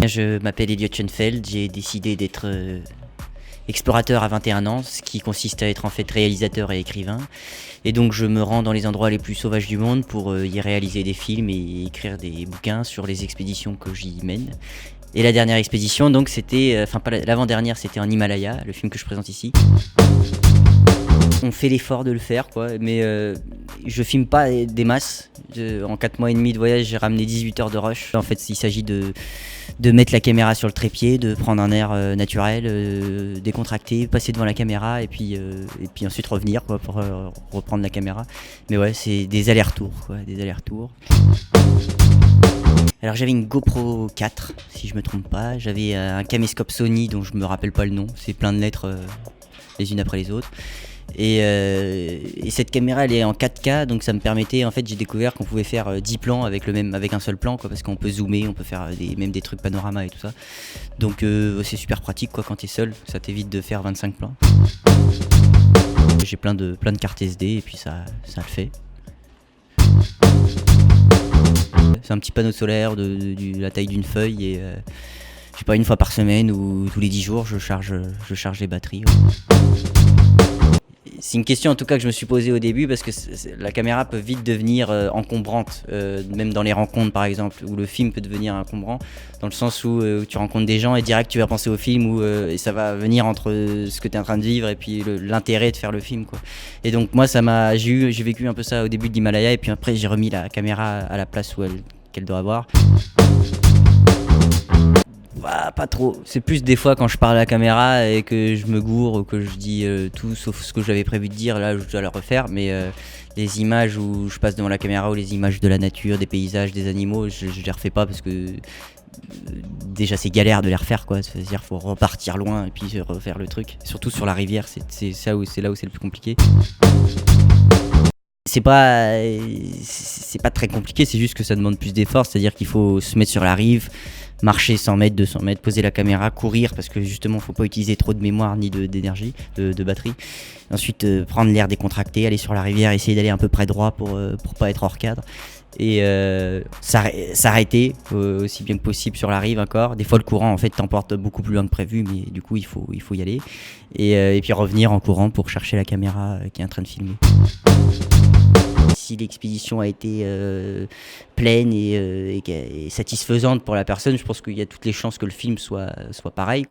Je m'appelle Elliot Schoenfeld, j'ai décidé d'être explorateur à 21 ans, ce qui consiste à être en fait réalisateur et écrivain. Et donc je me rends dans les endroits les plus sauvages du monde pour y réaliser des films et écrire des bouquins sur les expéditions que j'y mène. Et la dernière expédition, donc c'était, enfin pas l'avant-dernière, c'était en Himalaya, le film que je présente ici. On fait l'effort de le faire, quoi, mais je filme pas des masses. En 4 mois et demi de voyage, j'ai ramené 18 heures de rush. En fait, il s'agit de mettre la caméra sur le trépied, de prendre un air naturel, décontracté, passer devant la caméra et puis ensuite revenir, quoi, pour reprendre la caméra. Mais ouais, c'est des allers-retours, quoi, des allers-retours. Alors j'avais une GoPro 4, si je me trompe pas. J'avais un caméscope Sony dont je me rappelle pas le nom. C'est plein de lettres les unes après les autres. Et cette caméra elle est en 4K, donc ça me permettait, en fait j'ai découvert qu'on pouvait faire 10 plans avec un seul plan, quoi, parce qu'on peut zoomer, on peut faire même des trucs panorama et tout ça. Donc c'est super pratique, quoi, quand t'es seul, ça t'évite de faire 25 plans. J'ai plein de cartes SD et puis ça le fait. C'est un petit panneau solaire de la taille d'une feuille et je sais pas, une fois par semaine ou tous les 10 jours je charge les batteries. C'est une question en tout cas que je me suis posée au début parce que la caméra peut vite devenir encombrante, même dans les rencontres par exemple, où le film peut devenir encombrant, dans le sens où tu rencontres des gens et direct tu vas penser au film et ça va venir entre ce que tu es en train de vivre et puis l'intérêt de faire le film, quoi. Et donc moi j'ai vécu un peu ça au début de l'Himalaya et puis après j'ai remis la caméra à la place qu'elle doit avoir. Bah, pas trop, c'est plus des fois quand je parle à la caméra et que je me gourre ou que je dis tout sauf ce que j'avais prévu de dire, là je dois le refaire, mais les images où je passe devant la caméra ou les images de la nature, des paysages, des animaux, je les refais pas parce que déjà c'est galère de les refaire, quoi. C'est-à-dire faut repartir loin et puis refaire le truc, surtout sur la rivière, c'est là où c'est le plus compliqué. C'est pas très compliqué, c'est juste que ça demande plus d'efforts, c'est-à-dire qu'il faut se mettre sur la rive, marcher 100 mètres, 200 mètres, poser la caméra, courir parce que justement faut pas utiliser trop de mémoire ni d'énergie, de batterie. Ensuite prendre l'air décontracté, aller sur la rivière, essayer d'aller un peu près droit pour pas être hors cadre. Et s'arrêter aussi bien que possible sur la rive encore. Des fois le courant en fait t'emporte beaucoup plus loin que prévu, mais du coup il faut y aller. Et puis revenir en courant pour chercher la caméra qui est en train de filmer. Si l'expédition a été pleine et satisfaisante pour la personne, je pense qu'il y a toutes les chances que le film soit pareil.